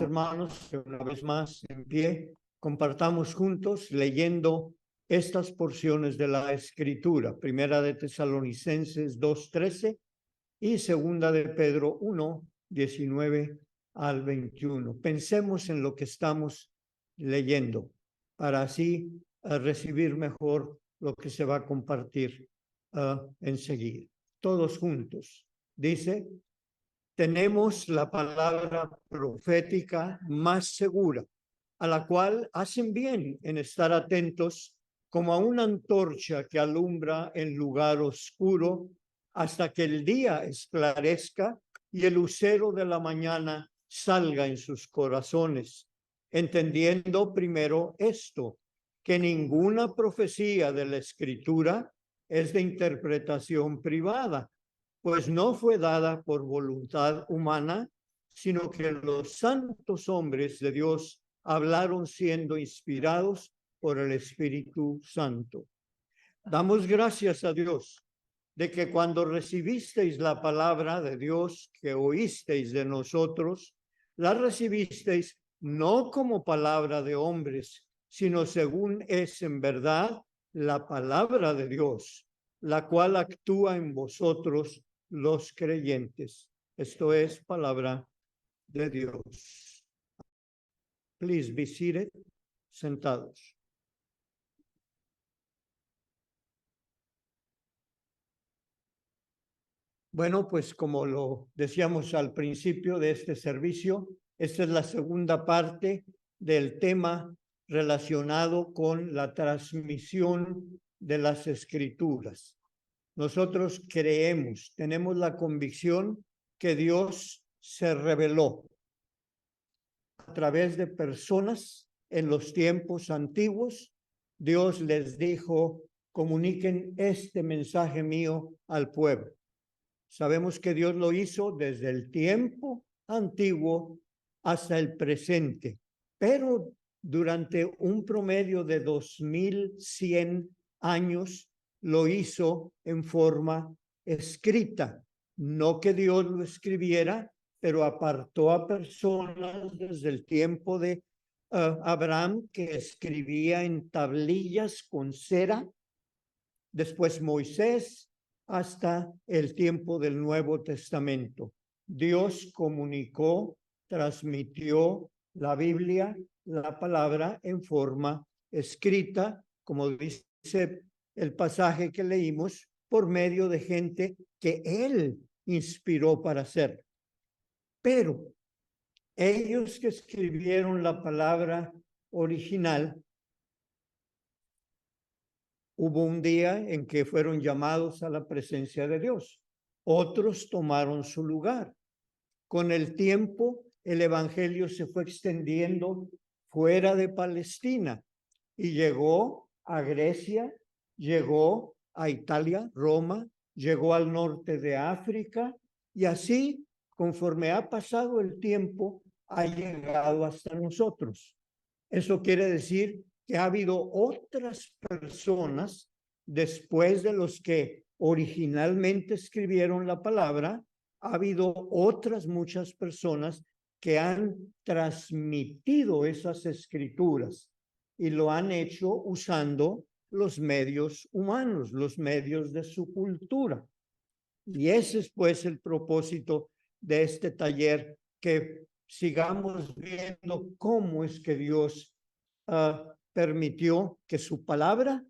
amados hermanos, que una vez más en pie compartamos juntos leyendo estas porciones de la Escritura, Primera de Tesalonicenses 2:13 y Segunda de Pedro 1:19 al 21. Pensemos en lo que estamos leyendo para así recibir mejor lo que se va a compartir enseguida. Todos juntos. Dice: tenemos la palabra profética más segura, a la cual hacen bien en estar atentos como a una antorcha que alumbra en lugar oscuro hasta que el día esclarezca y el lucero de la mañana salga en sus corazones, entendiendo primero esto, que ninguna profecía de la Escritura es de interpretación privada, pues no fue dada por voluntad humana, sino que los santos hombres de Dios hablaron siendo inspirados por el Espíritu Santo. Damos gracias a Dios de que cuando recibisteis la palabra de Dios que oísteis de nosotros, la recibisteis no como palabra de hombres, sino según es en verdad la palabra de Dios, la cual actúa en vosotros los creyentes. Esto es palabra de Dios. Please be seated, sentados. Bueno, pues como lo decíamos al principio de este servicio, esta es la segunda parte del tema relacionado con la transmisión de las Escrituras. Nosotros creemos, tenemos la convicción que Dios se reveló a través de personas en los tiempos antiguos. Dios les dijo: comuniquen este mensaje mío al pueblo. Sabemos que Dios lo hizo desde el tiempo antiguo hasta el presente, pero durante un promedio de 2100 años lo hizo en forma escrita. No que Dios lo escribiera, pero apartó a personas desde el tiempo de Abraham, que escribía en tablillas con cera, después Moisés, hasta el tiempo del Nuevo Testamento. Dios comunicó, transmitió la Biblia, la palabra, en forma escrita, como dice el pasaje que leímos, por medio de gente que Él inspiró para hacer. Pero ellos que escribieron la palabra original, hubo un día en que fueron llamados a la presencia de Dios. Otros tomaron su lugar. Con el tiempo, el evangelio se fue extendiendo fuera de Palestina y llegó a Grecia, llegó a Italia, Roma, llegó al norte de África y así, conforme ha pasado el tiempo, ha llegado hasta nosotros. Eso quiere decir que ha habido otras personas después de los que originalmente escribieron la palabra. Ha habido otras muchas personas que han transmitido esas escrituras y lo han hecho usando los medios humanos, los medios de su cultura. Y ese es pues el propósito de este taller, que sigamos viendo cómo es que Dios permitió que su palabra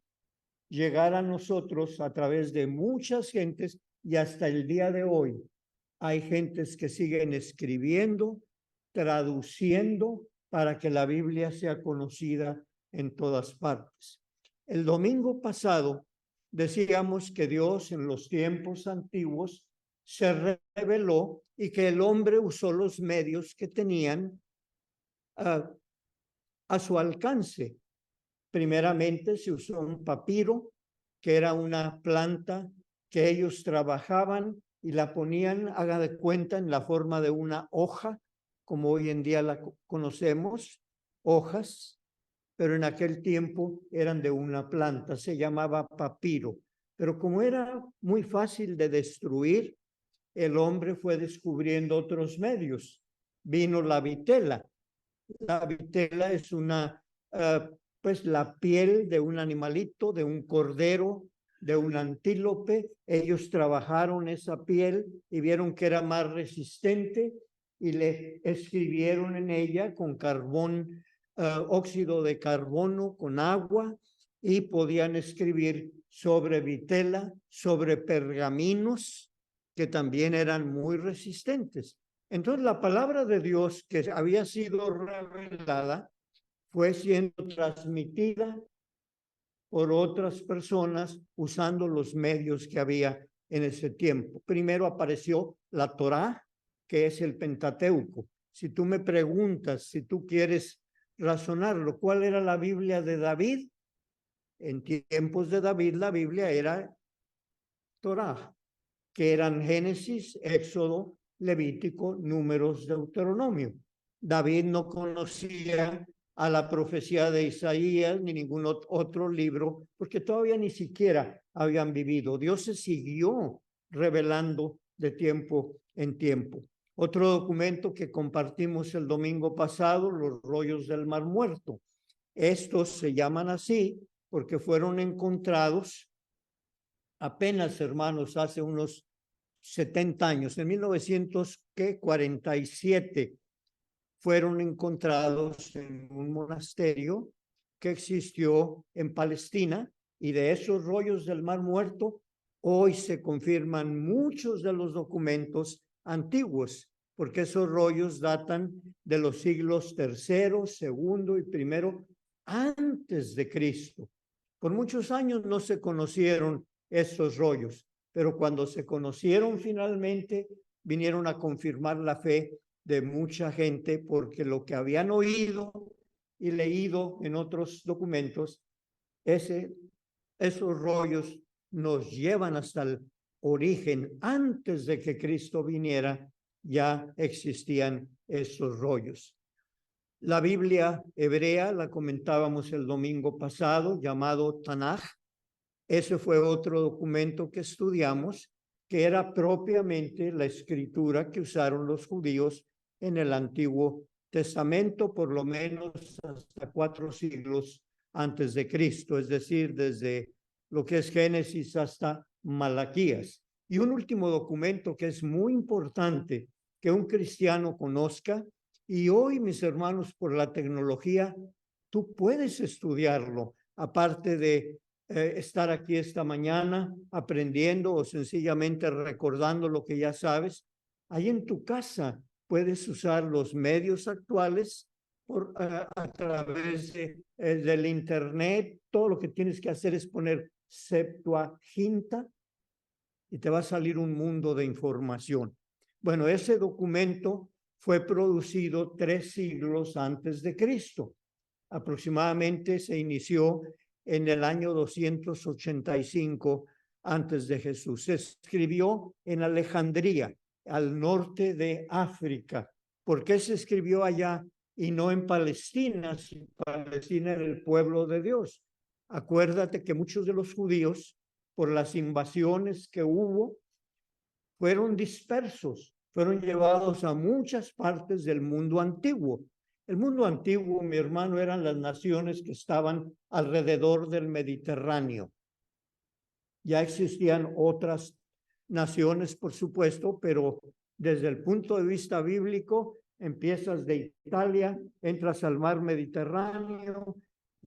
llegara a nosotros a través de muchas gentes, y hasta el día de hoy hay gentes que siguen escribiendo, traduciendo para que la Biblia sea conocida en todas partes. El domingo pasado decíamos que Dios en los tiempos antiguos se reveló y que el hombre usó los medios que tenían a su alcance. Primeramente se usó un papiro, que era una planta que ellos trabajaban y la ponían, haga de cuenta, en la forma de una hoja, como hoy en día la conocemos, hojas, pero en aquel tiempo eran de una planta, se llamaba papiro. Pero como era muy fácil de destruir, el hombre fue descubriendo otros medios. Vino la vitela, La vitela es pues la piel de un animalito, de un cordero, de un antílope. Ellos trabajaron esa piel y vieron que era más resistente y le escribieron en ella con carbón, óxido de carbono, con agua, y podían escribir sobre vitela, sobre pergaminos que también eran muy resistentes. Entonces la palabra de Dios que había sido revelada fue siendo transmitida por otras personas usando los medios que había en ese tiempo. Primero apareció la Torá, que es el Pentateuco. Si tú me preguntas, si tú quieres razonarlo, ¿cuál era la Biblia de David? En tiempos de David la Biblia era Torá, que eran Génesis, Éxodo, Levítico, Números, Deuteronomio. David no conocía a la profecía de Isaías ni ningún otro libro, porque todavía ni siquiera habían vivido. Dios se siguió revelando de tiempo en tiempo. Otro documento que compartimos el domingo pasado, los rollos del Mar Muerto. Estos se llaman así porque fueron encontrados apenas, hermanos, hace unos 70 años, en 1947, fueron encontrados en un monasterio que existió en Palestina, y de esos rollos del Mar Muerto hoy se confirman muchos de los documentos antiguos, porque esos rollos datan de los siglos tercero, segundo y primero antes de Cristo. Por muchos años no se conocieron esos rollos, pero cuando se conocieron finalmente, vinieron a confirmar la fe de mucha gente, porque lo que habían oído y leído en otros documentos, esos rollos nos llevan hasta el origen. Antes de que Cristo viniera, ya existían esos rollos. La Biblia hebrea, la comentábamos el domingo pasado, llamado Tanaj. Ese fue otro documento que estudiamos, que era propiamente la escritura que usaron los judíos en el Antiguo Testamento, por lo menos hasta 4 siglos antes de Cristo, es decir, desde lo que es Génesis hasta Malaquías. Y un último documento que es muy importante que un cristiano conozca, y hoy, mis hermanos, por la tecnología, tú puedes estudiarlo, aparte de estar aquí esta mañana aprendiendo o sencillamente recordando lo que ya sabes. Ahí en tu casa puedes usar los medios actuales a través del internet. Todo lo que tienes que hacer es poner Septuaginta y te va a salir un mundo de información. Bueno, ese documento fue producido 3 siglos antes de Cristo. Aproximadamente se inició en el año 285 antes de Jesús. Se escribió en Alejandría, al norte de África. ¿Por qué se escribió allá y no en Palestina? Si Palestina era el pueblo de Dios. Acuérdate que muchos de los judíos, por las invasiones que hubo, fueron dispersos, fueron llevados a muchas partes del mundo antiguo. El mundo antiguo, mi hermano, eran las naciones que estaban alrededor del Mediterráneo. Ya existían otras naciones, por supuesto, pero desde el punto de vista bíblico, empiezas de Italia, entras al mar Mediterráneo,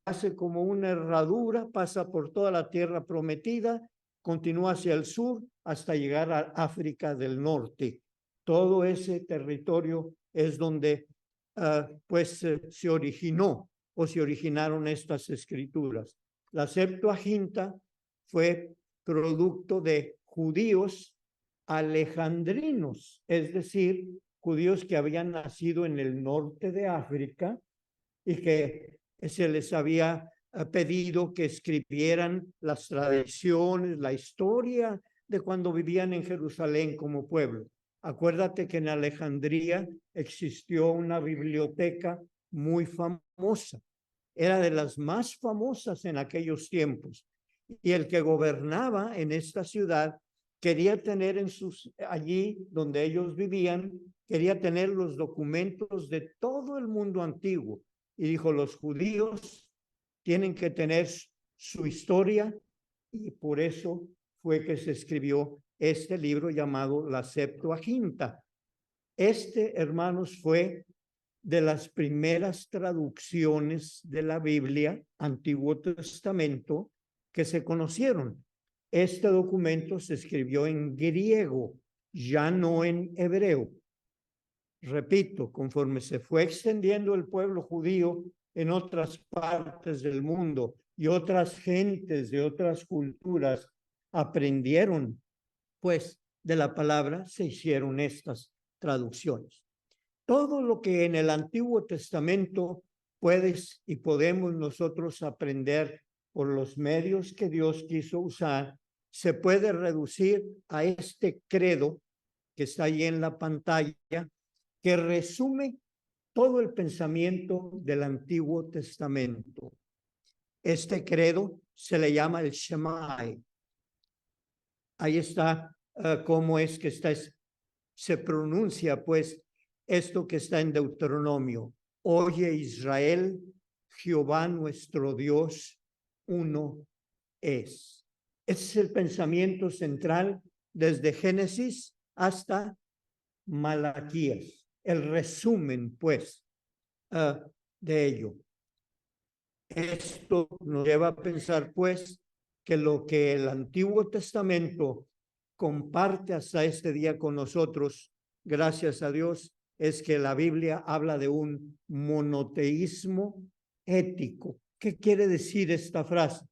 hace como una herradura, pasa por toda la tierra prometida, continúa hacia el sur hasta llegar a África del Norte. Todo ese territorio es donde se originó o se originaron estas escrituras. La Septuaginta fue producto de judíos alejandrinos, es decir, judíos que habían nacido en el norte de África y que se les había pedido que escribieran las tradiciones, la historia de cuando vivían en Jerusalén como pueblo. Acuérdate que en Alejandría existió una biblioteca muy famosa. Era de las más famosas en aquellos tiempos. Y el que gobernaba en esta ciudad quería tener allí donde ellos vivían, quería tener los documentos de todo el mundo antiguo. Y dijo, los judíos tienen que tener su historia, y por eso fue que se escribió este libro llamado la Septuaginta. Hermanos, fue de las primeras traducciones de la Biblia, Antiguo Testamento, que se conocieron. Este documento se escribió en griego, ya no en hebreo. Repito, conforme se fue extendiendo el pueblo judío en otras partes del mundo y otras gentes de otras culturas aprendieron, pues, de la palabra, se hicieron estas traducciones. Todo lo que en el Antiguo Testamento puedes y podemos nosotros aprender por los medios que Dios quiso usar, se puede reducir a este credo que está ahí en la pantalla, que resume todo el pensamiento del Antiguo Testamento. Este credo se le llama el Shemai. Ahí está cómo es que se pronuncia, pues, esto que está en Deuteronomio. Oye Israel, Jehová nuestro Dios, uno es. Ese es el pensamiento central desde Génesis hasta Malaquías. El resumen, pues, de ello. Esto nos lleva a pensar, pues, que lo que el Antiguo Testamento comparte hasta este día con nosotros, gracias a Dios, es que la Biblia habla de un monoteísmo ético. ¿Qué quiere decir esta frase?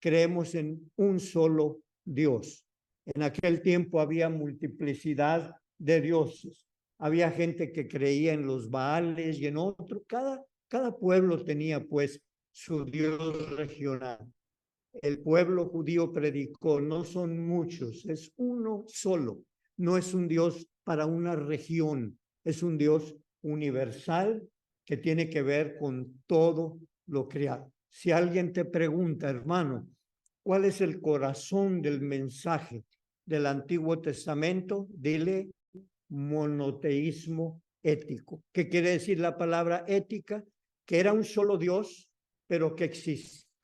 Creemos en un solo Dios. En aquel tiempo había multiplicidad de dioses. Había gente que creía en los Baales y en otro. Cada pueblo tenía, pues, su Dios regional. El pueblo judío predicó, no son muchos, es uno solo. No es un Dios para una región, es un Dios universal que tiene que ver con todo lo creado. Si alguien te pregunta, hermano, ¿cuál es el corazón del mensaje del Antiguo Testamento? Dile monoteísmo ético. ¿Qué quiere decir la palabra ética? Que era un solo Dios, pero que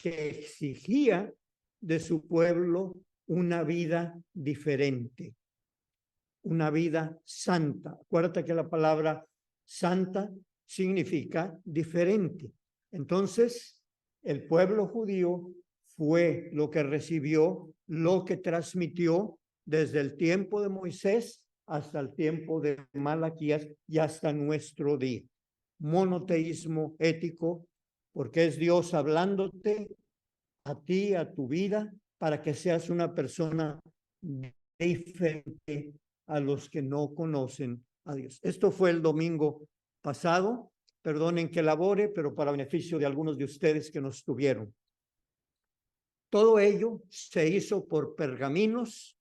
exigía de su pueblo una vida diferente, una vida santa. Acuérdate que la palabra santa significa diferente. Entonces, el pueblo judío fue lo que recibió, lo que transmitió desde el tiempo de Moisés hasta el tiempo de Malaquías y hasta nuestro día. Monoteísmo ético, porque es Dios hablándote a ti, a tu vida, para que seas una persona diferente a los que no conocen a Dios. Esto fue el domingo pasado. Perdonen que elabore, pero para beneficio de algunos de ustedes que nos tuvieron. Todo ello se hizo por pergaminos,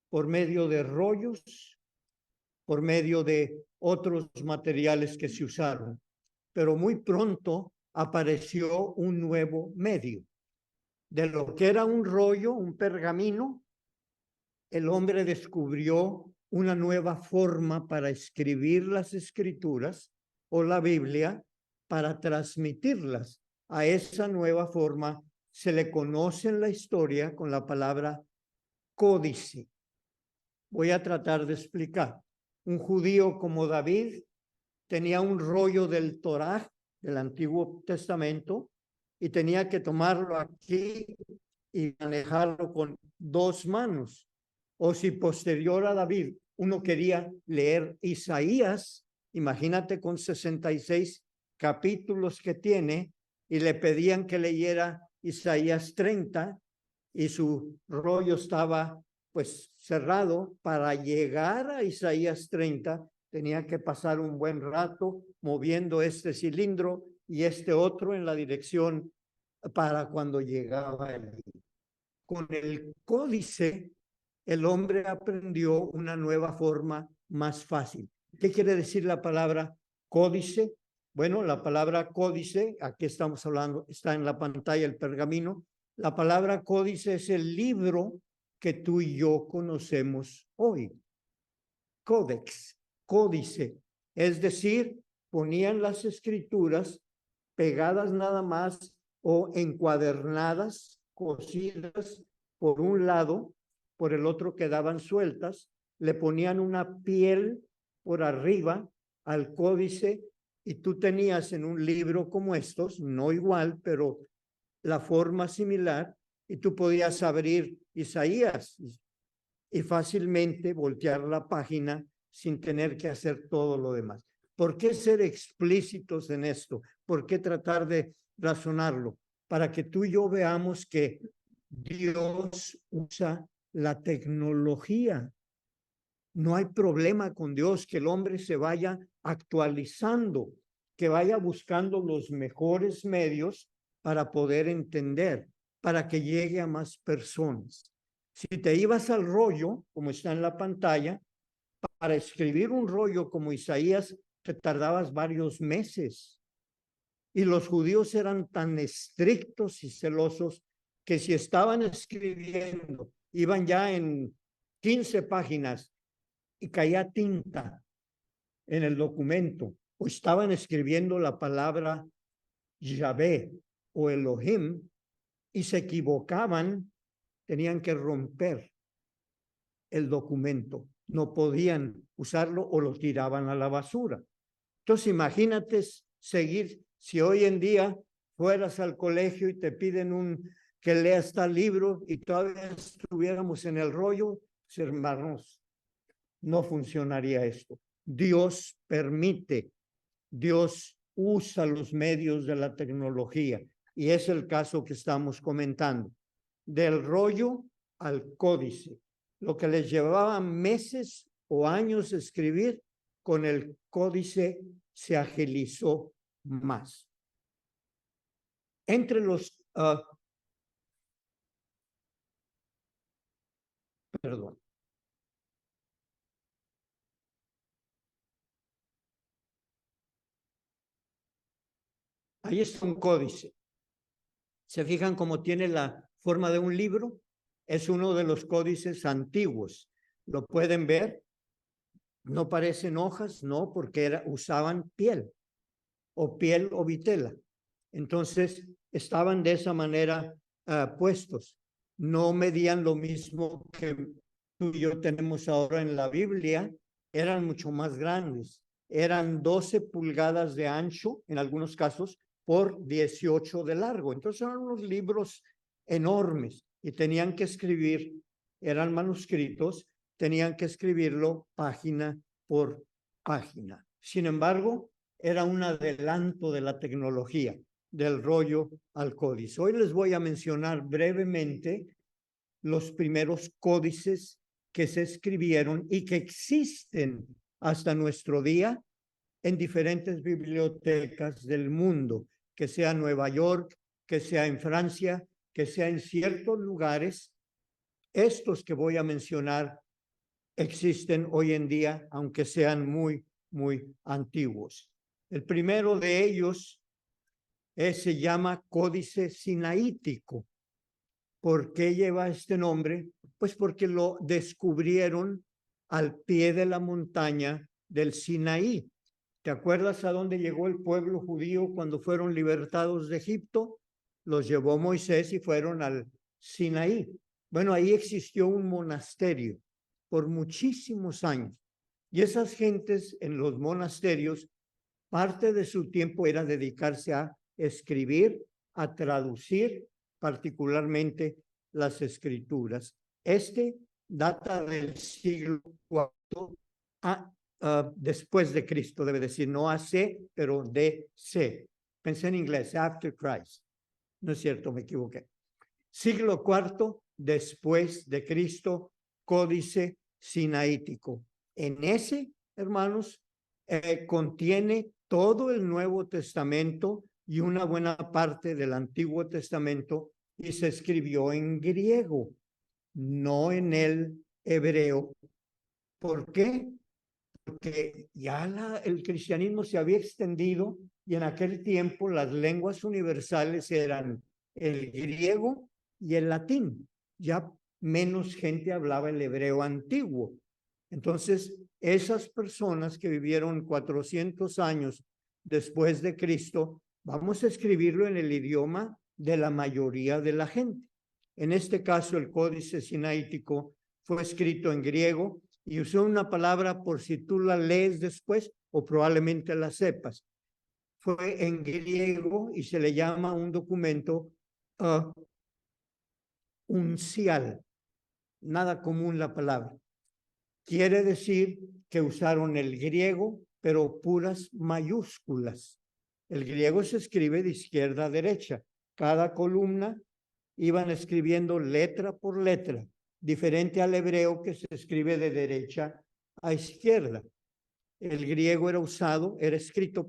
por medio de rollos, por medio de otros materiales que se usaron. Pero muy pronto apareció un nuevo medio. De lo que era un rollo, un pergamino, el hombre descubrió una nueva forma para escribir las escrituras o la Biblia, para transmitirlas. A esa nueva forma se le conoce en la historia con la palabra códice. Voy a tratar de explicar. Un judío como David tenía un rollo del Torá, del Antiguo Testamento, y tenía que tomarlo aquí y manejarlo con dos manos. O si posterior a David uno quería leer Isaías, imagínate con 66 capítulos que tiene, y le pedían que leyera Isaías 30 y su rollo estaba pues cerrado. Para llegar a Isaías 30 tenía que pasar un buen rato moviendo este cilindro y este otro en la dirección para cuando llegaba el día. Con el códice, el hombre aprendió una nueva forma más fácil. ¿Qué quiere decir la palabra códice? Bueno, la palabra códice, aquí estamos hablando, está en la pantalla el pergamino. La palabra códice es el libro que tú y yo conocemos hoy. Códex, códice, es decir, ponían las escrituras pegadas nada más o encuadernadas, cosidas por un lado, por el otro quedaban sueltas, le ponían una piel por arriba al códice y tú tenías en un libro como estos, no igual, pero la forma similar, y tú podías abrir Isaías y fácilmente voltear la página sin tener que hacer todo lo demás. ¿Por qué ser explícitos en esto? ¿Por qué tratar de razonarlo? Para que tú y yo veamos que Dios usa la tecnología. No hay problema con Dios que el hombre se vaya actualizando, que vaya buscando los mejores medios para poder entender, para que llegue a más personas. Si te ibas al rollo, como está en la pantalla, para escribir un rollo como Isaías, te tardabas varios meses. Y los judíos eran tan estrictos y celosos que si estaban escribiendo, iban ya en 15 páginas y caía tinta en el documento, o estaban escribiendo la palabra Yahvé o Elohim y se equivocaban, tenían que romper el documento, no podían usarlo o lo tiraban a la basura. Entonces imagínate seguir, si hoy en día fueras al colegio y te piden que leas tal libro y todavía estuviéramos en el rollo, pues, hermanos, no funcionaría esto. Dios permite, Dios usa los medios de la tecnología y es el caso que estamos comentando. Del rollo al códice. Lo que les llevaba meses o años escribir, con el códice se agilizó más. Entre los... perdón. Ahí está un códice. ¿Se fijan cómo tiene la forma de un libro? Es uno de los códices antiguos. ¿Lo pueden ver? No parecen hojas, no, porque usaban piel o vitela. Entonces, estaban de esa manera puestos. No medían lo mismo que tú y yo tenemos ahora en la Biblia, eran mucho más grandes. Eran 12 pulgadas de ancho, en algunos casos, por 18 de largo. Entonces eran unos libros enormes y tenían que escribir, eran manuscritos, tenían que escribirlo página por página. Sin embargo, era un adelanto de la tecnología, del rollo al códice. Hoy les voy a mencionar brevemente los primeros códices que se escribieron y que existen hasta nuestro día en diferentes bibliotecas del mundo, que sea en Nueva York, que sea en Francia, que sea en ciertos lugares. Estos que voy a mencionar existen hoy en día, aunque sean muy, muy antiguos. El primero de ellos se llama Códice Sinaítico. ¿Por qué lleva este nombre? Pues porque lo descubrieron al pie de la montaña del Sinaí. ¿Te acuerdas a dónde llegó el pueblo judío cuando fueron libertados de Egipto? Los llevó Moisés y fueron al Sinaí. Bueno, ahí existió un monasterio por muchísimos años. Y esas gentes en los monasterios, parte de su tiempo era dedicarse a escribir, a traducir particularmente las escrituras. Este data del siglo IV después de Cristo, debe decir, no AC, pero DC. Pensé en inglés, after Christ. No es cierto, me equivoqué. Siglo IV después de Cristo, Códice Sinaítico. En ese, hermanos, contiene todo el Nuevo Testamento y una buena parte del Antiguo Testamento y se escribió en griego, no en el hebreo. ¿Por qué? Porque ya el cristianismo se había extendido y en aquel tiempo las lenguas universales eran el griego y el latín. Ya menos gente hablaba el hebreo antiguo. Entonces, esas personas que vivieron 400 años después de Cristo, vamos a escribirlo en el idioma de la mayoría de la gente. En este caso, el Códice Sinaítico fue escrito en griego y usó una palabra por si tú la lees después o probablemente la sepas. Fue en griego y se le llama un documento uncial. Nada común la palabra. Quiere decir que usaron el griego, pero puras mayúsculas. El griego se escribe de izquierda a derecha. Cada columna iban escribiendo letra por letra, diferente al hebreo que se escribe de derecha a izquierda. El griego era escrito,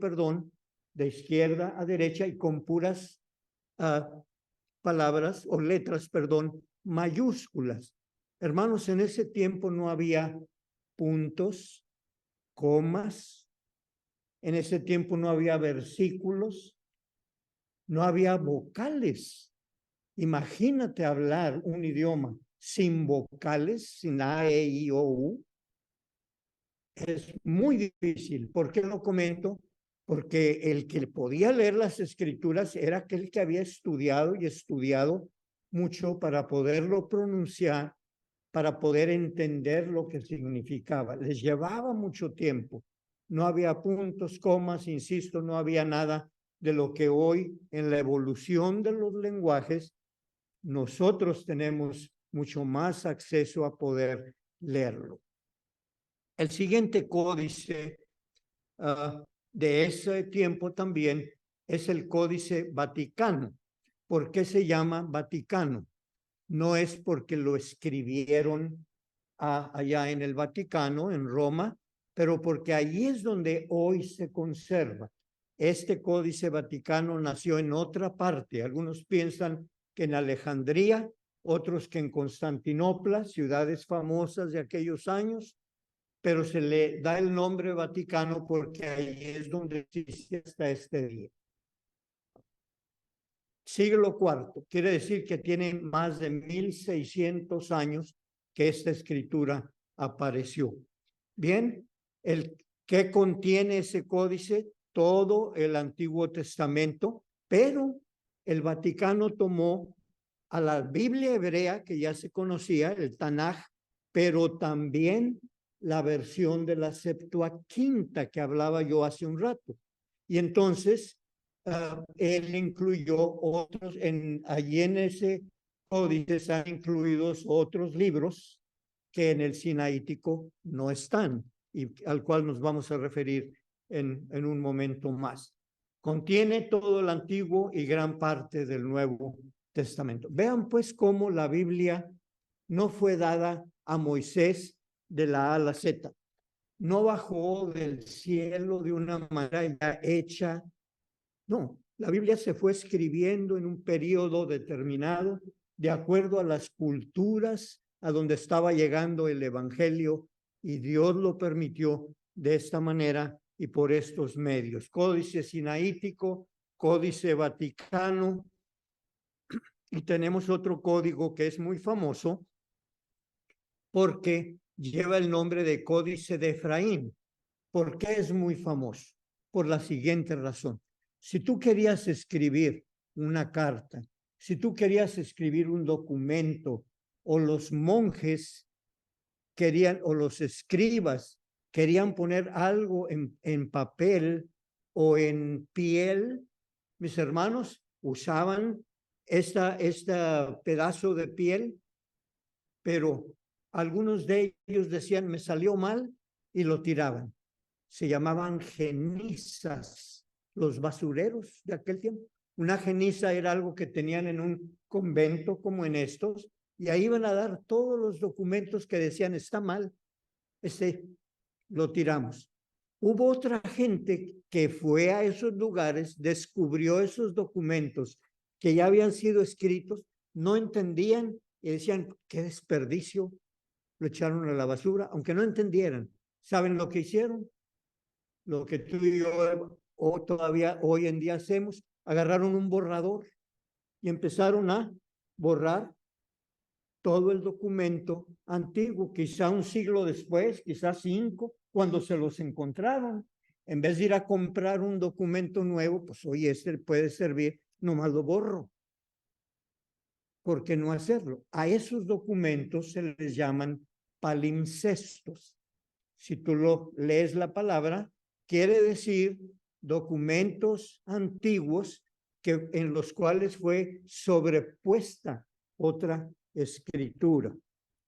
de izquierda a derecha y con puras palabras o letras, mayúsculas. Hermanos, en ese tiempo no había puntos, comas, en ese tiempo no había versículos, no había vocales. Imagínate hablar un idioma sin vocales, sin A, E, I, O, U. Es muy difícil. ¿Por qué lo comento? Porque el que podía leer las escrituras era aquel que había estudiado y estudiado mucho para poderlo pronunciar, para poder entender lo que significaba. Les llevaba mucho tiempo. No había puntos, comas, insisto, no había nada de lo que hoy en la evolución de los lenguajes nosotros tenemos mucho más acceso a poder leerlo. El siguiente códice de ese tiempo también es el Códice Vaticano. ¿Por qué se llama Vaticano? No es porque lo escribieron allá en el Vaticano, en Roma, pero porque allí es donde hoy se conserva. Este Códice Vaticano nació en otra parte. Algunos piensan que en Alejandría, otros que en Constantinopla, ciudades famosas de aquellos años, pero se le da el nombre Vaticano porque ahí es donde existe hasta este día. Siglo IV, quiere decir que tiene más de 1600 años que esta escritura apareció. Bien, ¿qué contiene ese códice? Todo el Antiguo Testamento, pero el Vaticano tomó a la Biblia hebrea, que ya se conocía, el Tanaj, pero también la versión de la Septuaginta que hablaba yo hace un rato. Y entonces él incluyó otros, allí en ese códice están incluidos otros libros que en el Sinaítico no están y al cual nos vamos a referir en un momento más. Contiene todo el Antiguo y gran parte del Nuevo Testamento. Vean pues cómo la Biblia no fue dada a Moisés de la A a la Z. No bajó del cielo de una manera ya hecha. No, la Biblia se fue escribiendo en un periodo determinado de acuerdo a las culturas a donde estaba llegando el Evangelio y Dios lo permitió de esta manera y por estos medios. Códice Sinaítico, Códice Vaticano y tenemos otro código que es muy famoso porque lleva el nombre de Códice de Efraín. ¿Por qué es muy famoso? Por la siguiente razón. Si tú querías escribir una carta, si tú querías escribir un documento, o los monjes querían, o los escribas querían poner algo en papel o en piel, mis hermanos usaban este pedazo de piel, pero algunos de ellos decían, me salió mal y lo tiraban. Se llamaban cenizas, los basureros de aquel tiempo. Una ceniza era algo que tenían en un convento como en estos, y ahí iban a dar todos los documentos que decían, está mal, lo tiramos. Hubo otra gente que fue a esos lugares, descubrió esos documentos que ya habían sido escritos, no entendían y decían, qué desperdicio, lo echaron a la basura, aunque no entendieran. ¿Saben lo que hicieron? Lo que tú y yo o todavía hoy en día hacemos, agarraron un borrador y empezaron a borrar todo el documento antiguo, quizá un siglo después, quizá 5, cuando se los encontraron. En vez de ir a comprar un documento nuevo, pues oye, este puede servir, nomás lo borro. ¿Por qué no hacerlo? A esos documentos se les llaman palimpsestos. Si tú lo lees la palabra, quiere decir documentos antiguos en los cuales fue sobrepuesta otra escritura.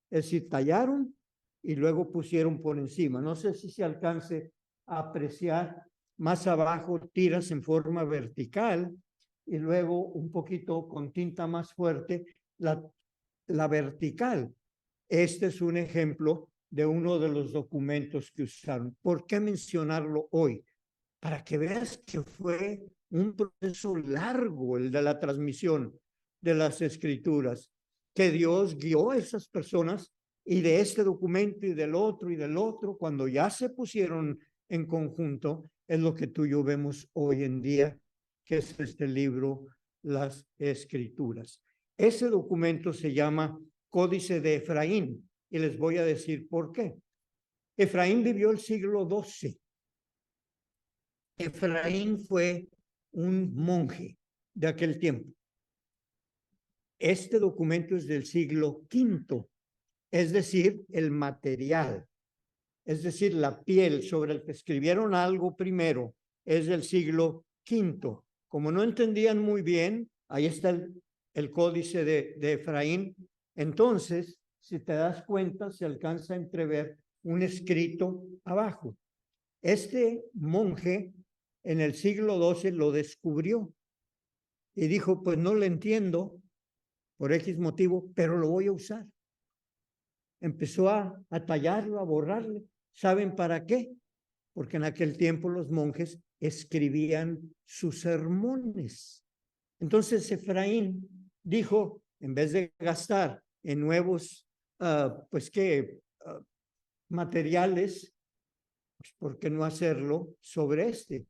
Es decir, tallaron y luego pusieron por encima. No sé si se alcance a apreciar. Más abajo tiras en forma vertical y luego un poquito con tinta más fuerte la vertical. Este es un ejemplo de uno de los documentos que usaron. ¿Por qué mencionarlo hoy? Para que veas que fue un proceso largo el de la transmisión de las escrituras, que Dios guió a esas personas y de este documento y del otro, cuando ya se pusieron en conjunto, es lo que tú y yo vemos hoy en día, que es este libro, las escrituras. Ese documento se llama Códice de Efraín y les voy a decir por qué. Efraín vivió el siglo XII. Efraín fue un monje de aquel tiempo. Este documento es del siglo V, es decir, el material, es decir, la piel sobre el que escribieron algo primero, es del siglo V. Como no entendían muy bien, ahí está el códice de Efraín. Entonces, si te das cuenta, se alcanza a entrever un escrito abajo. Este monje en el siglo XII lo descubrió y dijo, pues no lo entiendo por X motivo, pero lo voy a usar. Empezó a tallarlo, a borrarle. ¿Saben para qué? Porque en aquel tiempo los monjes escribían sus sermones. Entonces Efraín dijo, en vez de gastar en nuevos, materiales, pues, ¿por qué no hacerlo sobre este?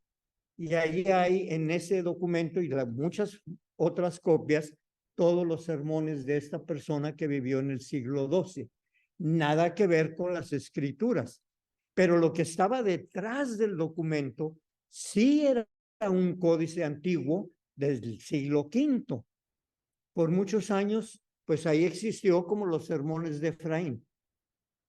Y ahí hay en ese documento y muchas otras copias, todos los sermones de esta persona que vivió en el siglo XII. Nada que ver con las escrituras. Pero lo que estaba detrás del documento sí era un códice antiguo del siglo V. Por muchos años, pues ahí existió como los sermones de Efraín,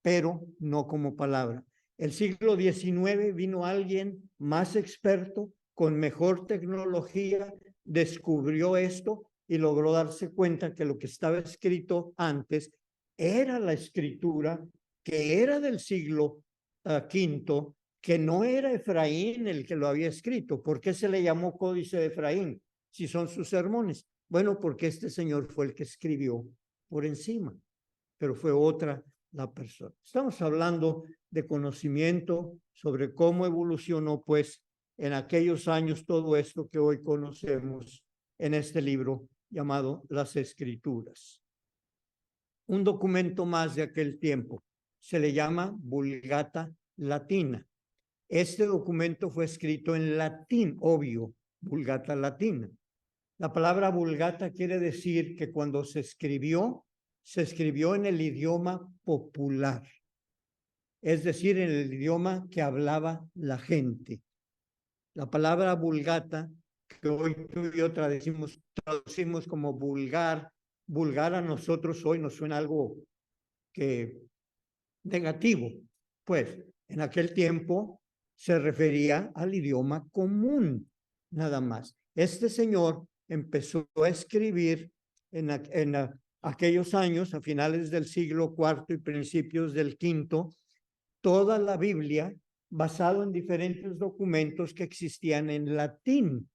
pero no como palabra. El siglo XIX vino alguien más experto, con mejor tecnología, descubrió esto y logró darse cuenta que lo que estaba escrito antes era la escritura que era del siglo V, que no era Efraín el que lo había escrito. ¿Por qué se le llamó Códice de Efraín si son sus sermones? Bueno, porque este señor fue el que escribió por encima, pero fue otra la persona. Estamos hablando de conocimiento sobre cómo evolucionó, pues, en aquellos años todo esto que hoy conocemos en este libro llamado Las Escrituras. Un documento más de aquel tiempo se le llama Vulgata Latina. Este documento fue escrito en latín, obvio, Vulgata Latina. La palabra Vulgata quiere decir que cuando se escribió en el idioma popular, es decir, en el idioma que hablaba la gente. La palabra Vulgata, que hoy tú y yo traducimos como vulgar a nosotros hoy nos suena algo que negativo. Pues en aquel tiempo se refería al idioma común, nada más. Este señor empezó a escribir en aquellos años, a finales del siglo IV y principios del V, toda la Biblia basado en diferentes documentos que existían en latín.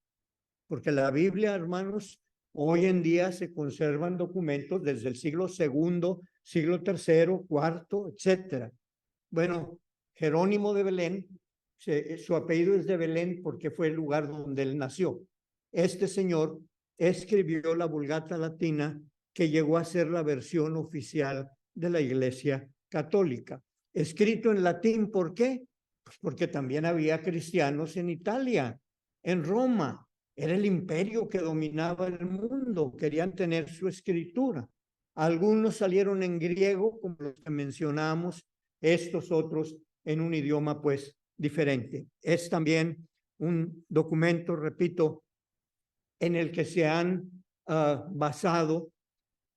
Porque la Biblia, hermanos, hoy en día se conservan documentos desde el siglo II, siglo III, IV, etcétera. Bueno, Jerónimo de Belén, su apellido es de Belén porque fue el lugar donde él nació. Este señor escribió la Vulgata Latina, que llegó a ser la versión oficial de la Iglesia Católica. Escrito en latín, ¿por qué? Pues porque también había cristianos en Italia, en Roma. Era el imperio que dominaba el mundo, querían tener su escritura. Algunos salieron en griego, como los que mencionamos, estos otros en un idioma pues diferente. Es también un documento, repito, en el que se han basado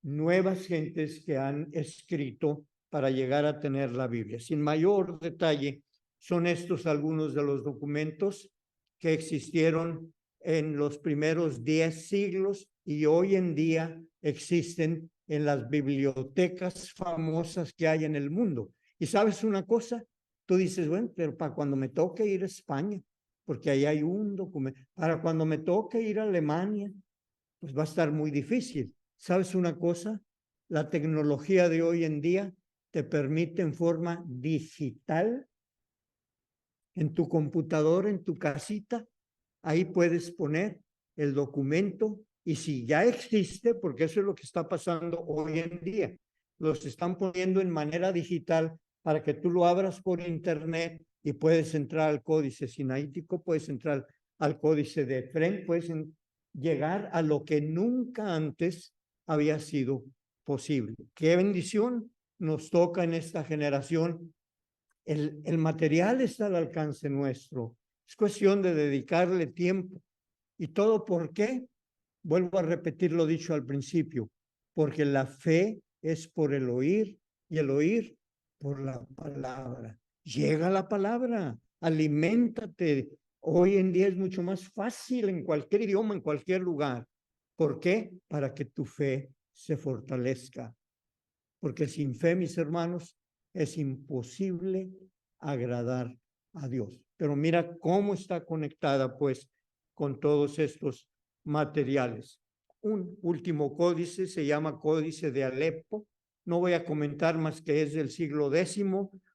nuevas gentes que han escrito para llegar a tener la Biblia. Sin mayor detalle, son estos algunos de los documentos que existieron en los primeros 10 siglos y hoy en día existen en las bibliotecas famosas que hay en el mundo. Y sabes una cosa, tú dices, bueno, pero para cuando me toque ir a España, porque ahí hay un documento, para cuando me toque ir a Alemania, pues va a estar muy difícil. ¿Sabes una cosa? La tecnología de hoy en día te permite en forma digital, en tu computadora, en tu casita, ahí puedes poner el documento y si ya existe, porque eso es lo que está pasando hoy en día, los están poniendo en manera digital para que tú lo abras por internet y puedes entrar al códice sinaítico, puedes entrar al códice de Efrén, puedes llegar a lo que nunca antes había sido posible. Qué bendición nos toca en esta generación. El material está al alcance nuestro. Es cuestión de dedicarle tiempo. ¿Y todo por qué? Vuelvo a repetir lo dicho al principio, porque la fe es por el oír y el oír por la palabra. Llega la palabra, aliméntate. Hoy en día es mucho más fácil en cualquier idioma, en cualquier lugar. ¿Por qué? Para que tu fe se fortalezca. Porque sin fe, mis hermanos, es imposible agradar a Dios. Pero mira cómo está conectada, pues, con todos estos materiales. Un último códice se llama Códice de Alepo. No voy a comentar más que es del siglo X,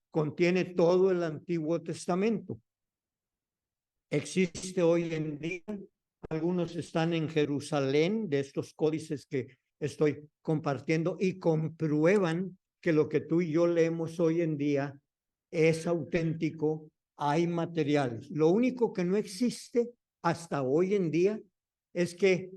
contiene todo el Antiguo Testamento. Existe hoy en día, algunos están en Jerusalén, de estos códices que estoy compartiendo, y comprueban que lo que tú y yo leemos hoy en día es auténtico, hay materiales. Lo único que no existe hasta hoy en día es que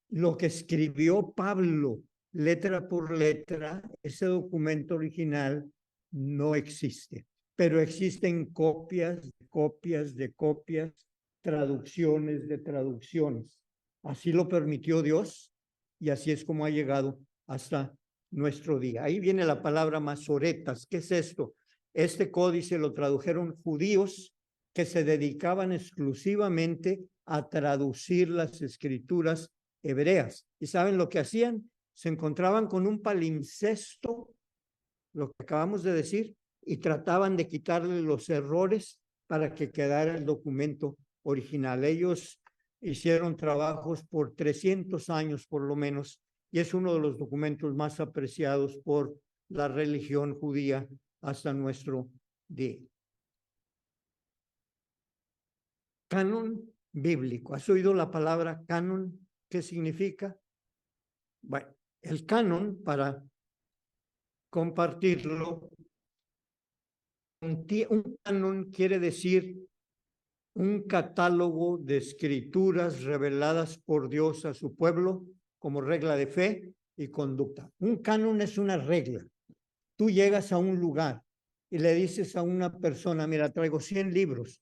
lo que escribió Pablo, letra por letra, ese documento original, no existe. Pero existen copias, copias de copias, traducciones de traducciones. Así lo permitió Dios y así es como ha llegado hasta nuestro día. Ahí viene la palabra masoretas. ¿Qué es esto? Este códice lo tradujeron judíos que se dedicaban exclusivamente a traducir las escrituras hebreas. ¿Y saben lo que hacían? Se encontraban con un palimpsesto, lo que acabamos de decir, y trataban de quitarle los errores para que quedara el documento original. Ellos hicieron trabajos por 300 años por lo menos, y es uno de los documentos más apreciados por la religión judía hasta nuestro día. Canon bíblico. ¿Has oído la palabra canon? ¿Qué significa? Bueno, el canon, para compartirlo, un canon quiere decir un catálogo de escrituras reveladas por Dios a su pueblo como regla de fe y conducta. Un canon es una regla. Tú llegas a un lugar y le dices a una persona, mira, traigo 100 libros.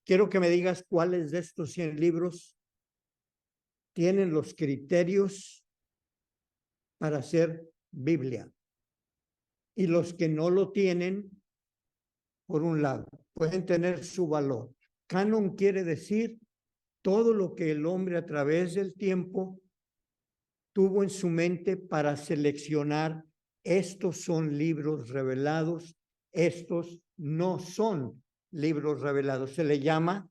Quiero que me digas cuáles de estos 100 libros tienen los criterios para ser Biblia. Y los que no lo tienen, por un lado, pueden tener su valor. Canon quiere decir todo lo que el hombre a través del tiempo tuvo en su mente para seleccionar: estos son libros revelados, estos no son libros revelados. Se le llama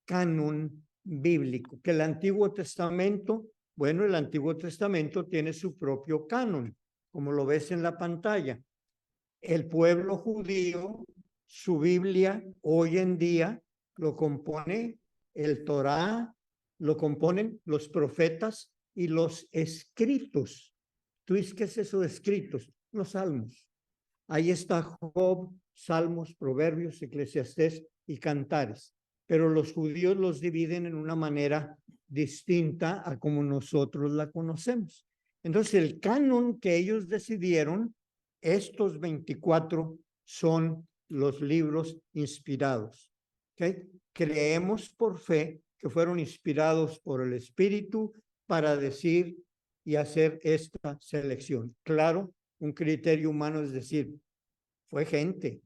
canon bíblico. Que el Antiguo Testamento, bueno, el Antiguo Testamento tiene su propio canon, como lo ves en la pantalla. El pueblo judío, su Biblia hoy en día lo compone el Torá, lo componen los profetas y los escritos. ¿Tú dices qué es eso de escritos? Los salmos. Ahí está Job, Salmos, Proverbios, Eclesiastés y Cantares. Pero los judíos los dividen en una manera distinta a como nosotros la conocemos. Entonces, el canon que ellos decidieron, estos 24 son los libros inspirados. ¿Okay? Creemos por fe que fueron inspirados por el Espíritu para decir y hacer esta selección. Claro, un criterio humano es decir, fue gente.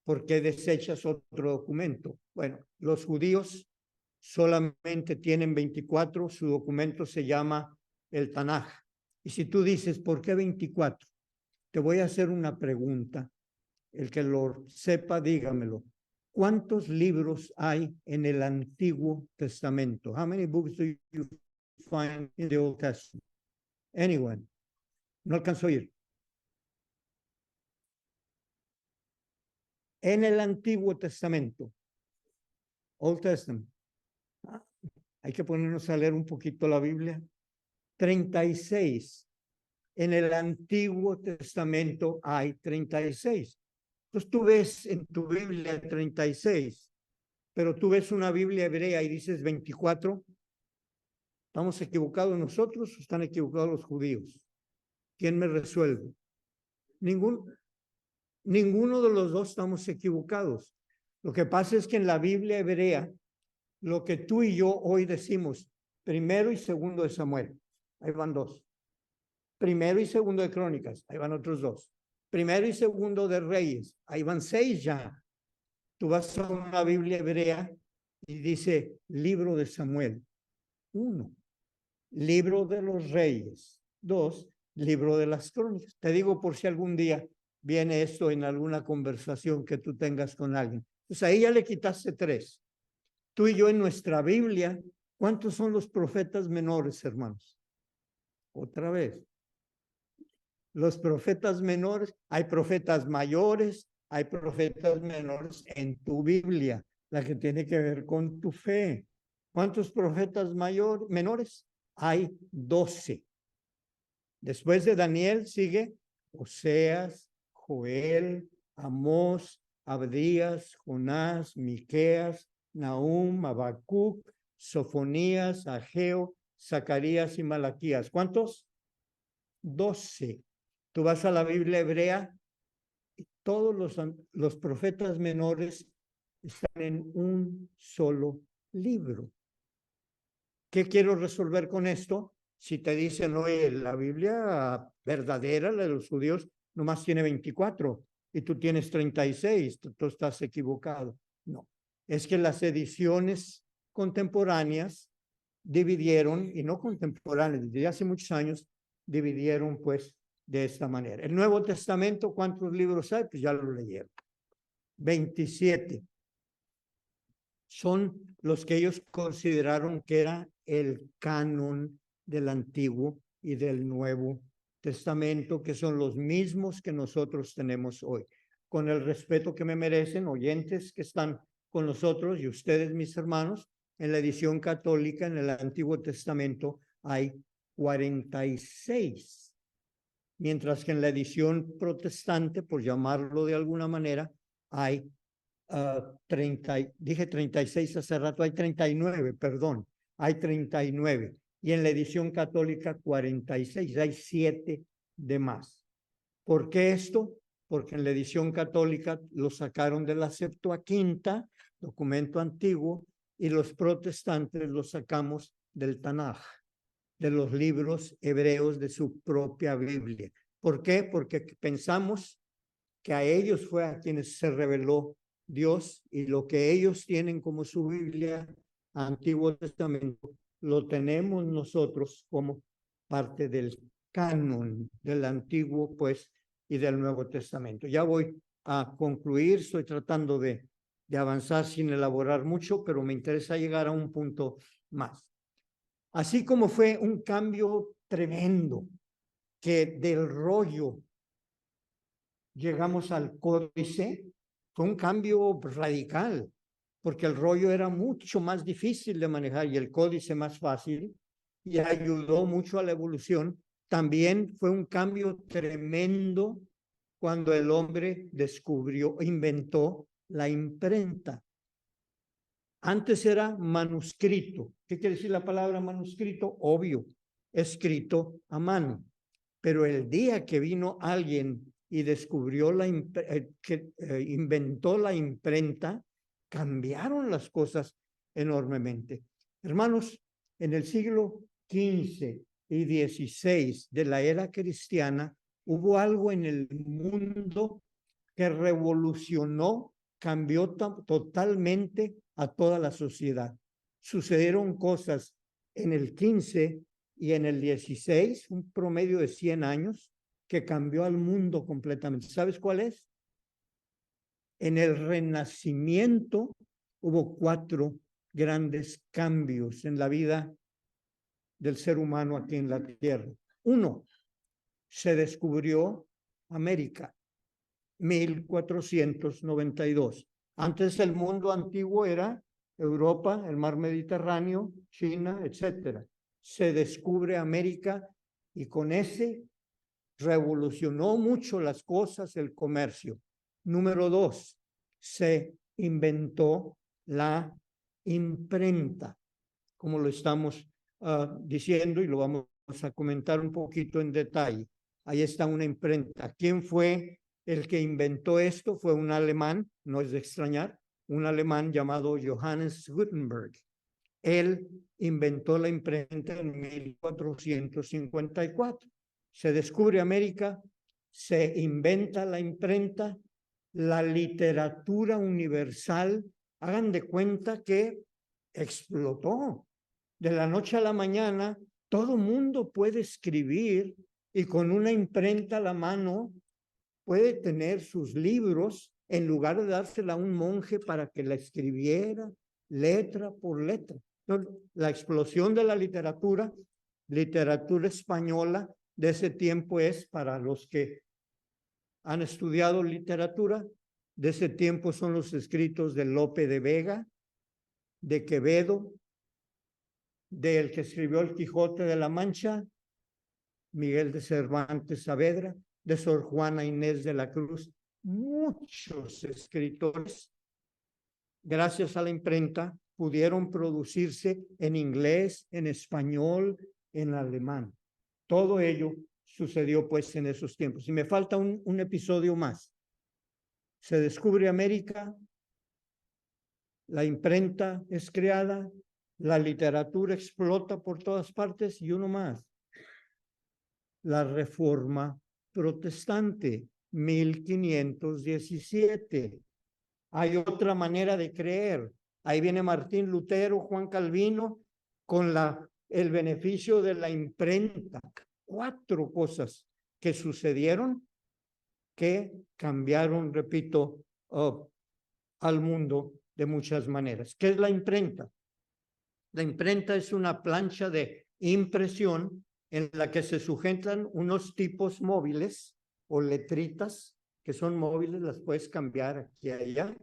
¿Por qué desechas otro documento? Bueno, los judíos solamente tienen 24, su documento se llama el Tanaj. Y si tú dices, ¿por qué 24? Te voy a hacer una pregunta. El que lo sepa, dígamelo. ¿Cuántos libros hay en el Antiguo Testamento? How many books do you find in the Old Testament? Anyone? No alcanzó a oír. En el Antiguo Testamento. Old Testament. Hay que ponernos a leer un poquito la Biblia. 36. En el Antiguo Testamento hay 36. Entonces tú ves en tu Biblia 36, pero tú ves una Biblia hebrea y dices 24. ¿Estamos equivocados nosotros o están equivocados los judíos? ¿Quién me resuelve? Ninguno de los dos estamos equivocados. Lo que pasa es que en la Biblia hebrea, lo que tú y yo hoy decimos, primero y segundo de Samuel, ahí van dos. Primero y segundo de Crónicas, ahí van otros dos. Primero y segundo de Reyes, ahí van 6 ya. Tú vas a una Biblia hebrea y dice libro de Samuel, 1. Libro de los Reyes, 2. Libro de las Crónicas. Te digo por si algún día viene esto en alguna conversación que tú tengas con alguien. Pues ahí ya le quitaste 3. Tú y yo en nuestra Biblia, ¿cuántos son los profetas menores, hermanos? Otra vez. Los profetas menores, hay profetas mayores, hay profetas menores en tu Biblia, la que tiene que ver con tu fe. ¿Cuántos profetas menores? Hay 12. Después de Daniel sigue Oseas, Joel, Amós, Abdías, Jonás, Miqueas, Nahum, Habacuc, Sofonías, Ageo, Zacarías y Malaquías. ¿Cuántos? 12. Tú vas a la Biblia hebrea y todos los profetas menores están en un solo libro. ¿Qué quiero resolver con esto? Si te dicen, oye, la Biblia verdadera, la de los judíos, nomás tiene 24 y tú tienes 36, tú estás equivocado. No, es que las ediciones contemporáneas dividieron, y no contemporáneas, desde hace muchos años, dividieron pues de esta manera. El Nuevo Testamento, ¿cuántos libros hay? Pues ya lo leyeron. 27. Son los que ellos consideraron que era el canon del Antiguo y del Nuevo Testamento, que son los mismos que nosotros tenemos hoy. Con el respeto que me merecen, oyentes que están con nosotros y ustedes, mis hermanos, en la edición católica, en el Antiguo Testamento, hay 46, mientras que en la edición protestante, por llamarlo de alguna manera, hay 36 hace rato, hay 39, perdón, hay 39. Y en la edición católica 46, hay 7 de más. ¿Por qué esto? Porque en la edición católica lo sacaron de la Septuaginta, documento antiguo, y los protestantes lo sacamos del Tanaj, de los libros hebreos de su propia Biblia. ¿Por qué? Porque pensamos que a ellos fue a quienes se reveló Dios y lo que ellos tienen como su Biblia, Antiguo Testamento, lo tenemos nosotros como parte del canon del Antiguo, pues, y del Nuevo Testamento. Ya voy a concluir, estoy tratando de avanzar sin elaborar mucho, pero me interesa llegar a un punto más. Así como fue un cambio tremendo, que del rollo llegamos al códice, fue un cambio radical, porque el rollo era mucho más difícil de manejar y el códice más fácil, y ayudó mucho a la evolución. También fue un cambio tremendo cuando el hombre inventó la imprenta. Antes era manuscrito. ¿Qué quiere decir la palabra manuscrito? Obvio. escrito a mano. Pero el día que vino alguien y descubrió inventó la imprenta, cambiaron las cosas enormemente. Hermanos, en el siglo XV y XVI de la era cristiana, hubo algo en el mundo que revolucionó, cambió totalmente a toda la sociedad. Sucedieron cosas en el 15 y en el 16, un promedio de 100 años, que cambió al mundo completamente. ¿Sabes cuál es? En el Renacimiento hubo 4 grandes cambios en la vida del ser humano aquí en la tierra. 1, se descubrió América, 1492. Antes el mundo antiguo era Europa, el mar Mediterráneo, China, etcétera. Se descubre América y con ese revolucionó mucho las cosas, el comercio. Número 2, se inventó la imprenta, como lo estamos diciendo y lo vamos a comentar un poquito en detalle. Ahí está una imprenta. ¿Quién fue el que inventó esto? Fue un alemán, no es de extrañar, un alemán llamado Johannes Gutenberg. Él inventó la imprenta en 1454. Se descubre América, se inventa la imprenta, la literatura universal, hagan de cuenta que explotó. De la noche a la mañana, todo mundo puede escribir y con una imprenta a la mano puede tener sus libros en lugar de dársela a un monje para que la escribiera letra por letra. Entonces, la explosión de la literatura española de ese tiempo es, para los que han estudiado literatura, de ese tiempo son los escritos de Lope de Vega, de Quevedo, del que escribió El Quijote de la Mancha, Miguel de Cervantes Saavedra, de Sor Juana Inés de la Cruz. Muchos escritores, gracias a la imprenta, pudieron producirse en inglés, en español, en alemán. Todo ello sucedió pues en esos tiempos. Y me falta un episodio más. Se descubre América, la imprenta es creada, la literatura explota por todas partes y uno más. La Reforma Protestante, 1517. Hay otra manera de creer. Ahí viene Martín Lutero, Juan Calvino, con el beneficio de la imprenta. 4 cosas que sucedieron que cambiaron, repito, al mundo de muchas maneras. ¿Qué es la imprenta? La imprenta es una plancha de impresión en la que se sujetan unos tipos móviles o letritas que son móviles, las puedes cambiar aquí y allá,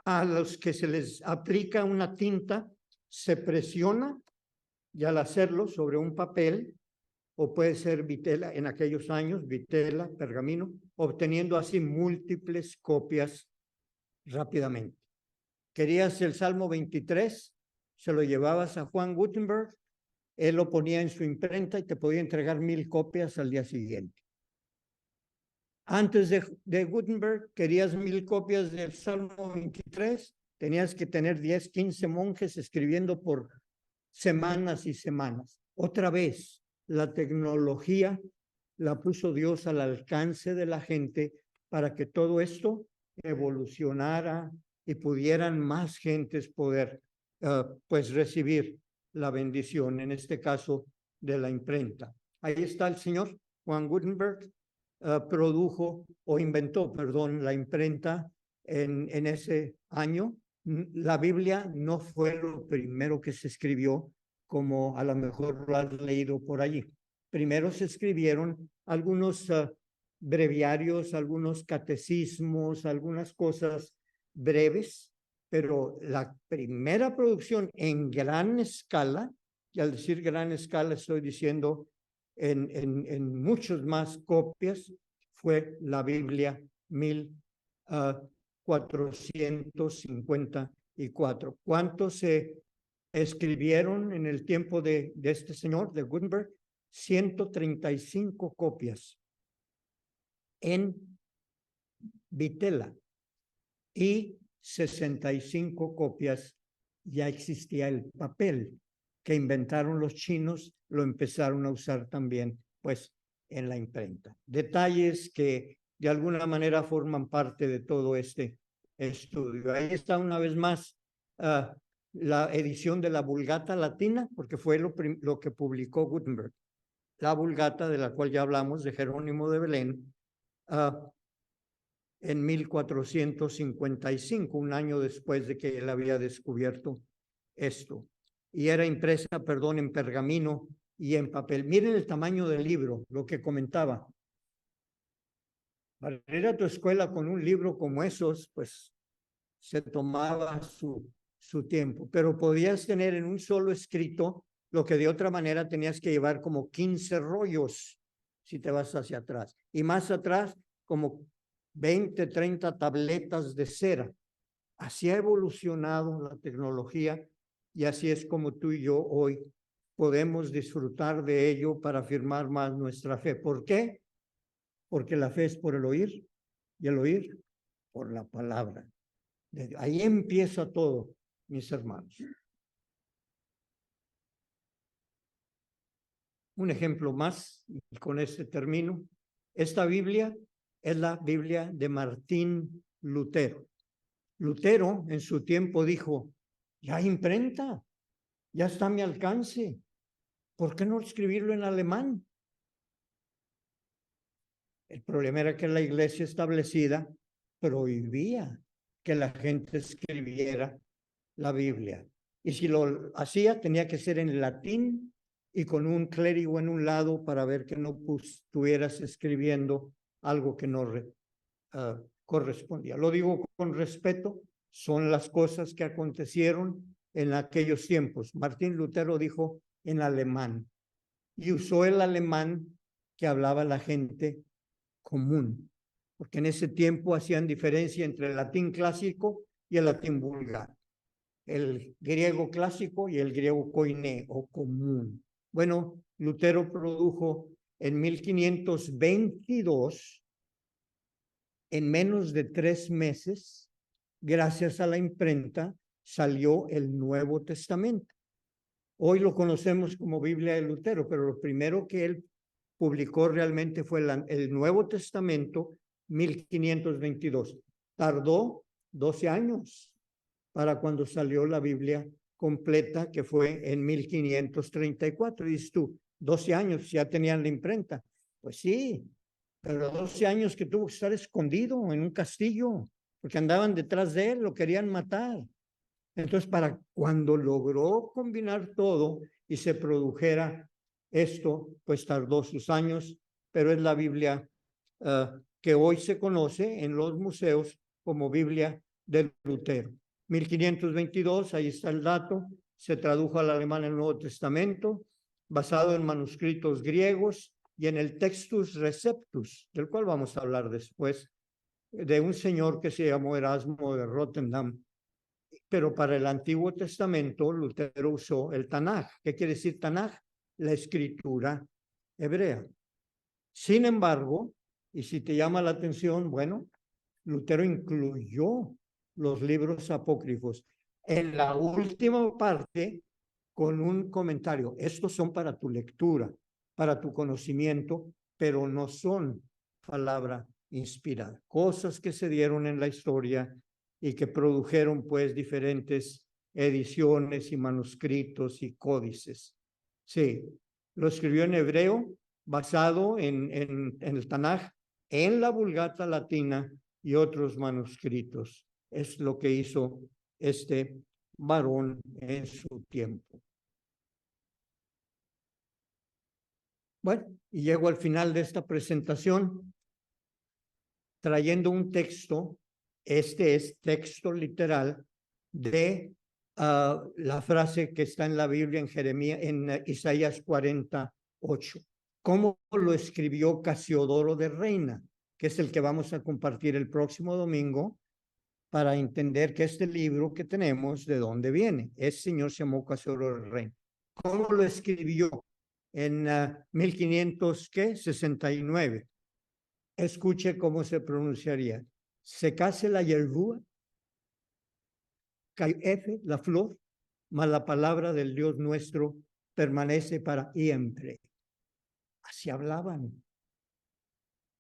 a los que se les aplica una tinta, se presiona y al hacerlo sobre un papel, o puede ser vitela, en aquellos años, vitela, pergamino, obteniendo así múltiples copias rápidamente. Querías el Salmo 23, se lo llevabas a Juan Gutenberg, él lo ponía en su imprenta y te podía entregar 1000 copias al día siguiente. Antes de Gutenberg, querías 1000 copias del Salmo 23, tenías que tener 10, 15 monjes escribiendo por semanas y semanas. Otra vez, la tecnología la puso Dios al alcance de la gente para que todo esto evolucionara y pudieran más gentes poder pues recibir la bendición, en este caso de la imprenta. Ahí está el señor Juan Gutenberg, produjo o inventó, perdón, la imprenta en ese año. La Biblia no fue lo primero que se escribió, como a lo mejor lo has leído por allí. Primero se escribieron algunos breviarios, algunos catecismos, algunas cosas breves, pero la primera producción en gran escala, y al decir gran escala estoy diciendo en muchas más copias, fue la Biblia 1454. ¿Cuántos se escribieron en el tiempo de este señor, de Gutenberg? 135 copias en vitela y 65 copias ya existía el papel que inventaron los chinos, lo empezaron a usar también pues en la imprenta. Detalles que de alguna manera forman parte de todo este estudio. Ahí está una vez más la edición de la Vulgata Latina, porque fue lo que publicó Gutenberg. La Vulgata, de la cual ya hablamos, de Jerónimo de Belén, en 1455, un año después de que él había descubierto esto. Y era impresa, perdón, en pergamino y en papel. Miren el tamaño del libro, lo que comentaba. Para ir a tu escuela con un libro como esos, pues se tomaba su tiempo, pero podías tener en un solo escrito lo que de otra manera tenías que llevar como 15 rollos si te vas hacia atrás. Y más atrás, como 20, 30 tabletas de cera. Así ha evolucionado la tecnología y así es como tú y yo hoy podemos disfrutar de ello para afirmar más nuestra fe. ¿Por qué? Porque la fe es por el oír y el oír por la palabra. Ahí empieza todo, mis hermanos. Un ejemplo más, y con este termino. Esta Biblia es la Biblia de Martín Lutero. Lutero en su tiempo dijo, ya imprenta, ya está a mi alcance. ¿Por qué no escribirlo en alemán? El problema era que la iglesia establecida prohibía que la gente escribiera la Biblia. Y si lo hacía, tenía que ser en latín y con un clérigo en un lado para ver que no estuvieras escribiendo algo que no correspondía. Lo digo con respeto, son las cosas que acontecieron en aquellos tiempos. Martín Lutero dijo en alemán y usó el alemán que hablaba la gente común, porque en ese tiempo hacían diferencia entre el latín clásico y el latín vulgar, el griego clásico y el griego koiné o común. Bueno, Lutero produjo en 1522, en menos de 3 meses, gracias a la imprenta, salió el Nuevo Testamento. Hoy lo conocemos como Biblia de Lutero, pero lo primero que él publicó realmente fue el Nuevo Testamento, 1522. Tardó 12 años para cuando salió la Biblia completa, que fue en 1534. Y dices tú, 12 años, ya tenían la imprenta. Pues sí, pero 12 años que tuvo que estar escondido en un castillo, porque andaban detrás de él, lo querían matar. Entonces, para cuando logró combinar todo y se produjera esto, pues tardó sus años, pero es la Biblia que hoy se conoce en los museos como Biblia de Lutero. 1522, ahí está el dato, se tradujo al alemán el Nuevo Testamento, basado en manuscritos griegos y en el Textus Receptus, del cual vamos a hablar después, de un señor que se llamó Erasmo de Rotterdam. Pero para el Antiguo Testamento, Lutero usó el Tanaj. ¿Qué quiere decir Tanaj? La escritura hebrea. Sin embargo, y si te llama la atención, bueno, Lutero incluyó los libros apócrifos en la última parte con un comentario. Estos son para tu lectura, para tu conocimiento, pero no son palabra inspirada. Cosas que se dieron en la historia y que produjeron pues diferentes ediciones y manuscritos y códices. Sí, lo escribió en hebreo, basado en el Tanaj, en la Vulgata Latina y otros manuscritos. Es lo que hizo este varón en su tiempo. Bueno, y llego al final de esta presentación trayendo un texto. Este es texto literal de la frase que está en la Biblia en Jeremías, en Isaías 48. ¿Cómo lo escribió Casiodoro de Reina? Que es el que vamos a compartir el próximo domingo para entender que este libro que tenemos, ¿de dónde viene? Ese señor se llamó Casiodoro de Reina. ¿Cómo lo escribió? en 1569. Escuche cómo se pronunciaría. Secase la hierbúa, F, la flor, mas la palabra del Dios nuestro permanece para siempre. Así hablaban.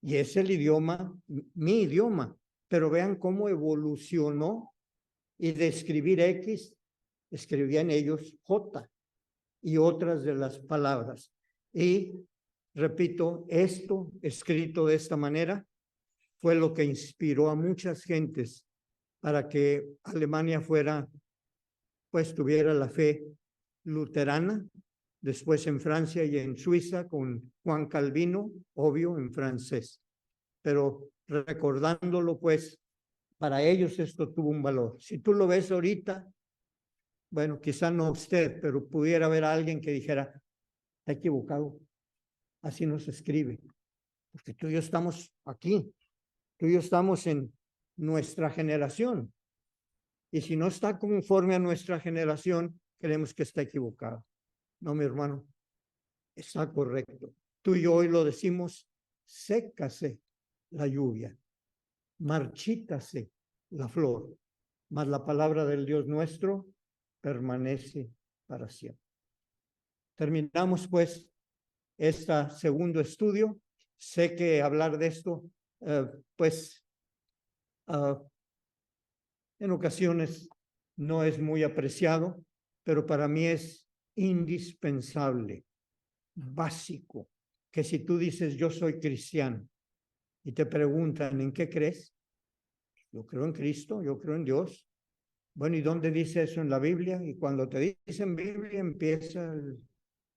Y es el idioma, mi idioma. Pero vean cómo evolucionó, y de escribir X, escribían ellos J y otras de las palabras. Y repito, esto escrito de esta manera fue lo que inspiró a muchas gentes para que Alemania fuera, pues tuviera la fe luterana, después en Francia y en Suiza con Juan Calvino, obvio en francés. Pero recordándolo, pues, para ellos esto tuvo un valor. Si tú lo ves ahorita, bueno, quizá no usted, pero pudiera haber alguien que dijera, está equivocado, así no se escribe, porque tú y yo estamos aquí, tú y yo estamos en nuestra generación, y si no está conforme a nuestra generación, creemos que está equivocado. No, mi hermano, está correcto. Tú y yo hoy lo decimos, sécase la lluvia, marchítase la flor, mas la palabra del Dios nuestro permanece para siempre. Terminamos pues este segundo estudio. Sé que hablar de esto, pues, en ocasiones no es muy apreciado, pero para mí es indispensable, básico, que si tú dices yo soy cristiano y te preguntan ¿en qué crees? Yo creo en Cristo, yo creo en Dios. Bueno, ¿y dónde dice eso en la Biblia? Y cuando te dicen Biblia empieza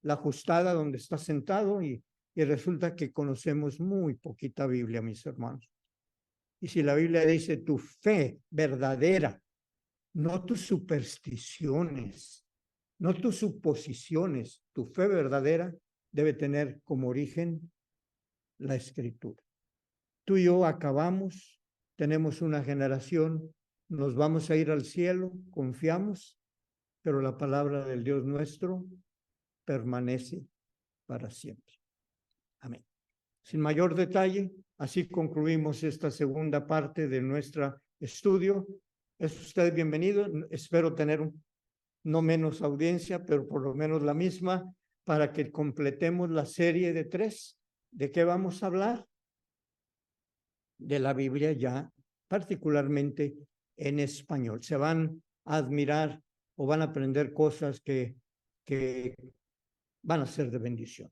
la ajustada donde estás sentado y resulta que conocemos muy poquita Biblia, mis hermanos. Y si la Biblia dice tu fe verdadera, no tus supersticiones, no tus suposiciones, tu fe verdadera debe tener como origen la Escritura. Tú y yo acabamos, tenemos una generación, nos vamos a ir al cielo, confiamos, pero la palabra del Dios nuestro permanece para siempre. Amén. Sin mayor detalle, así concluimos esta segunda parte de nuestro estudio. Es usted bienvenido. Espero tener no menos audiencia, pero por lo menos la misma, para que completemos la serie de 3. ¿De qué vamos a hablar? De la Biblia ya, particularmente en español. Se van a admirar o van a aprender cosas que van a ser de bendición.